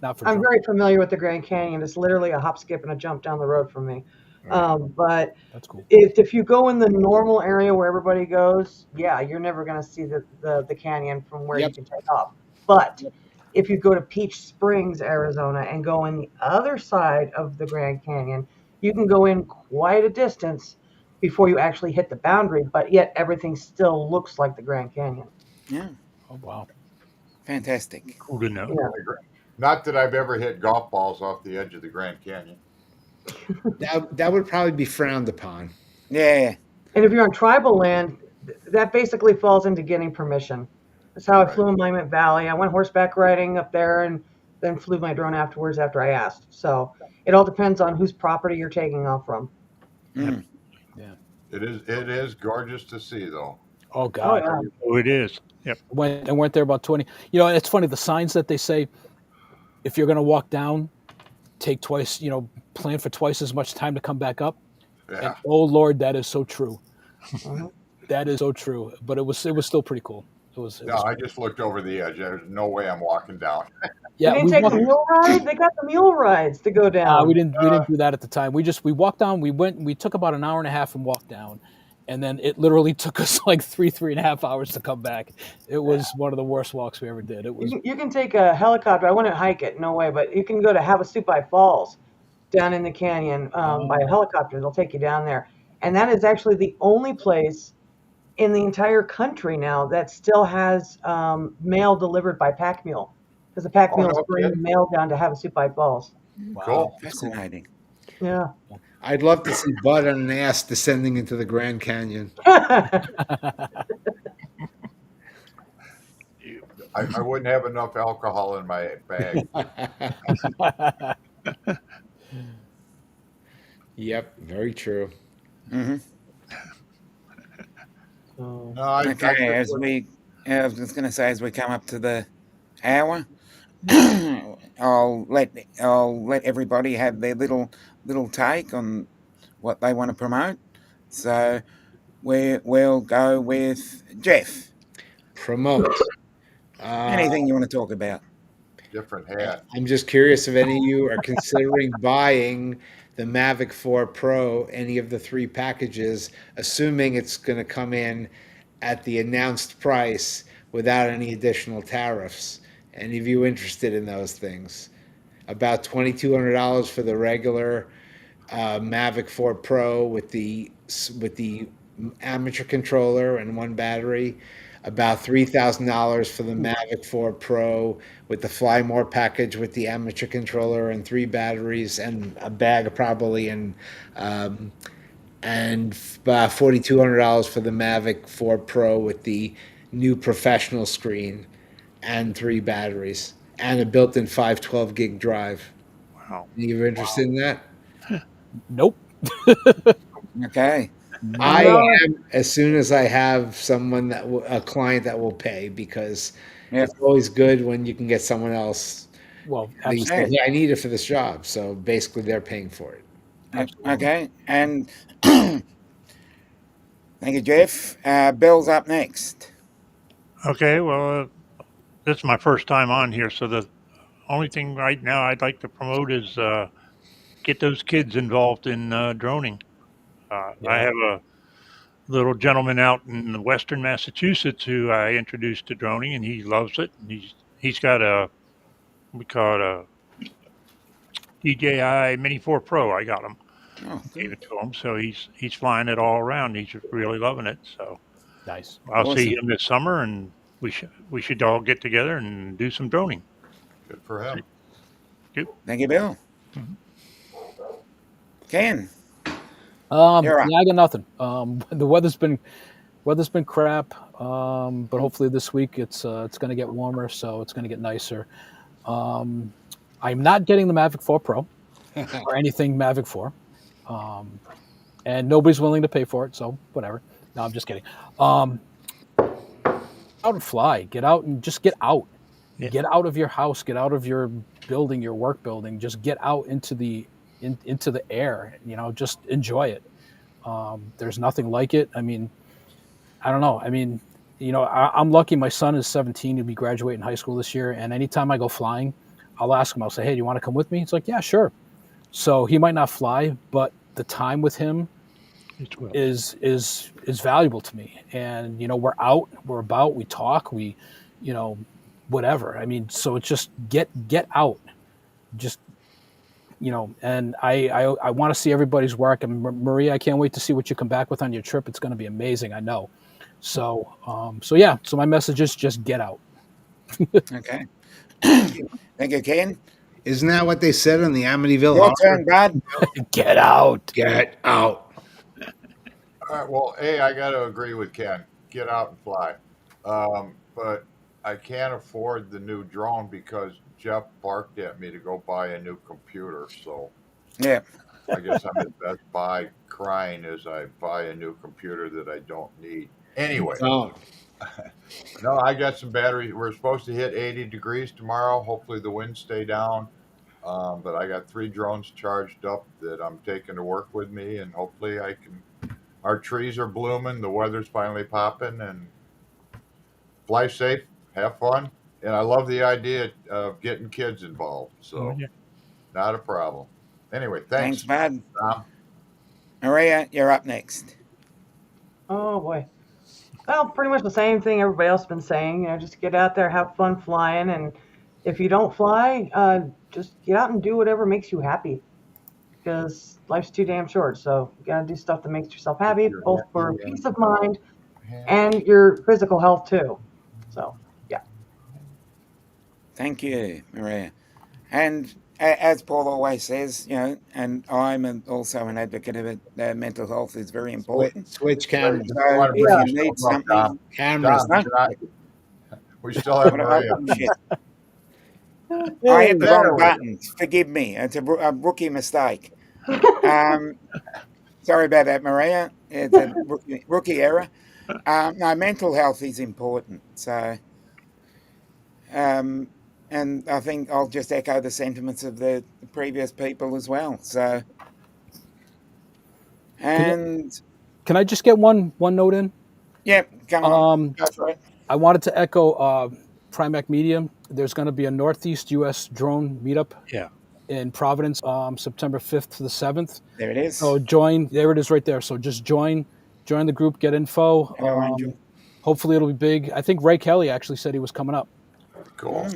not for I'm drone. very familiar with the Grand Canyon. It's literally a hop, skip, and a jump down the road from me. But That's cool. if you go in the normal area where everybody goes, yeah, you're never going to see the canyon from where Yep. you can take off. But if you go to Peach Springs, Arizona, and go in the other side of the Grand Canyon, you can go in quite a distance before you actually hit the boundary, but yet everything still looks like the Grand Canyon. Yeah, Oh wow. fantastic. Cool to know. Yeah. Not that I've ever hit golf balls off the edge of the Grand Canyon. That would probably be frowned upon. Yeah, And if you're on tribal land, that basically falls into getting permission. That's how I Right. flew in Willamette Valley. I went horseback riding up there and then flew my drone afterwards after I asked. So it all depends on whose property you're taking off from. mm. Yeah. It is gorgeous to see, though. Oh Oh, God. yeah. Oh, it is. Yep. I went there about 20. You know, it's funny, the signs that they say, if you're going to walk down, take twice, you know, plan for twice as much time to come back up. Yeah. And oh Lord, that is so true. Mhm. That is so true. But it was still pretty cool. It No, was I just looked over the edge. There's no way I'm walking down. You yeah, didn't we take walked, the mule ride? They got the mule rides to go down. we didn't do that at the time. We walked down, we took about an hour and a half and walked down. And then it literally took us like 3.5 hours to come back. It was one of the worst walks we ever did. It was You can take a helicopter. I wouldn't hike it, no way, but you can go to Havasupai Falls down in the canyon by a helicopter. They'll take you down there. And that is actually the only place in the entire country now that still has mail delivered by pack mule. Because the pack Oh, mules no bring the kidding. mail down to Havasupai Falls. wow, Cool. that's cool. Fascinating. Yeah. I'd love to see Bud on an ass descending into the Grand Canyon. I wouldn't have enough alcohol in my bag. Yep, very true. Hmm. So, No, I Okay, just wouldn't- I was just going to say, as we come up to the hour, I'll let everybody have their little take on what they want to promote. So we'll go with Jeff. Promote. Anything you want to talk about? different hat. I'm just curious if any of you are considering buying the Mavic 4 Pro, any of the 3 packages, assuming it's going to come in at the announced price without any additional tariffs. Any of you interested in those things? About $2,200 for the regular Mavic 4 Pro with the amateur controller and 1 battery. About $3,000 for the Mavic 4 Pro with the Fly More package with the amateur controller and 3 batteries and a bag probably and about $4,200 for the Mavic 4 Pro with the new professional screen and 3 batteries and a built-in 512 gig drive. Wow. Any of you interested in that? Nope. Okay. I No. am as soon as I have someone a client that will pay because Yeah. it's always good when you can get someone else. Well, They say, absolutely. yeah, I need it for this job. So basically, they're paying for it. Absolutely. Okay, and thank you, Jeff. Bill's up next. Okay, well, this is my first time on here, so the only thing right now I'd like to promote is get those kids involved in droning. I have a little gentleman out in western Massachusetts who I introduced to droning, and he loves it. And he's got we call it a DJI Mini 4 Pro. I got him, Oh, gave it to him, so he's flying it all around. He's really loving it. So Nice. I'll see Awesome. him this summer, and we should all get together and do some droning. Good for him. thank you, Bill. Ken. You're up. Yeah, I got nothing. The weather's been crap, but hopefully this week it's going to get warmer, so it's going to get nicer. I'm not getting the Mavic 4 Pro or anything Mavic 4, and nobody's willing to pay for it, so whatever. No, I'm just kidding. Out and fly. Get out and just get out. Yeah. Get out of your house. Get out of your building, your work building. Just get out into the air. You know, just enjoy it. There's nothing like it. I mean, I don't know. I mean, you know, I'm lucky. My son is 17. He'll be graduating high school this year. And anytime I go flying, I'll ask him. I'll say, "Hey, do you want to come with me?" He's like, "Yeah, sure." So he might not fly, but the time with him It's well. is valuable to me. And we're out, we're about, we talk, we, whatever. I mean, so it's just get out, just and I want to see everybody's work. And Maria, I can't wait to see what you come back with on your trip. It's going to be amazing, I know. So yeah. So my message is just get out. Okay. Thank you, Ken. Isn't that what they said in the Amityville Your Horror? turn, bud. Get out. Get out. All right, well, I got to agree with Ken. Get out and fly. But I can't afford the new drone because Jeff barked at me to go buy a new computer. So Yeah. I guess I'm at Best Buy crying as I buy a new computer that I don't need. Anyway, Don't. no, I got some batteries. We're supposed to hit 80 degrees tomorrow. Hopefully the winds stay down. But I got 3 drones charged up that I'm taking to work with me, and hopefully I can. Our trees are blooming. The weather's finally popping, and fly safe, have fun. And I love the idea of getting kids involved. So not a problem. Anyway, thanks. Thanks, bud. Tom. Maria, you're up next. Oh boy. Well, pretty much the same thing everybody else has been saying. Just get out there, have fun flying, and if you don't fly, just get out and do whatever makes you happy. Because life's too damn short, so you gotta do stuff that makes yourself happy, both for peace of mind and your physical health too. So, yeah. Thank you, Maria. And as Paul always says, and I'm also an advocate of it, mental health is very important. Switch cameras. So if you need something, Cameras. We still have Maria. shit. I hit the wrong buttons. Forgive me. It's a rookie mistake. Sorry about that, Maria. It's a rookie error. No, mental health is important. So, and I think I'll just echo the sentiments of the previous people as well. So, and Can I just get one note in? yeah, come on, go for it. I wanted to echo Primac Media. There's going to be a Northeast U.S. drone meetup in Providence, September 5th to the 7th. There it is. So join. There it is right there. So just join the group, get info. Hello, Angel. Hopefully it'll be big. I think Ray Kelly actually said he was coming up. Cool.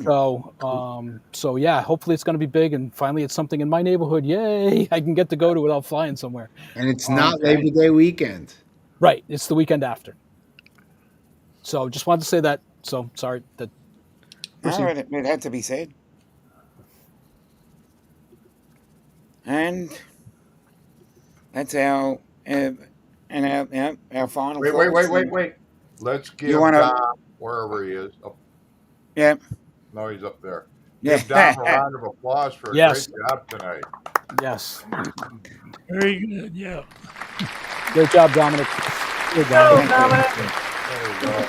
So yeah, hopefully it's going to be big, and finally it's something in my neighborhood. Yay! I can get to go to without flying somewhere. And it's not Labor Day weekend. Right. It's the weekend after. So just wanted to say that. So sorry that. No, it had to be said. And that's our our final. Wait. Let's give Dom, wherever he is. Oh, yeah. No, he's up there. Yeah. Give Dom a round of applause for a great job tonight. Yes. Very good. Yeah. Great job, Dominic. Good job, Dominic. There you go.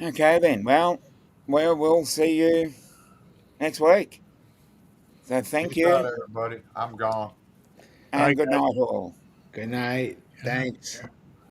Okay then. Well, we'll see you next week. So thank Peace you. out, everybody. I'm gone. And good night all. Good night. Thanks.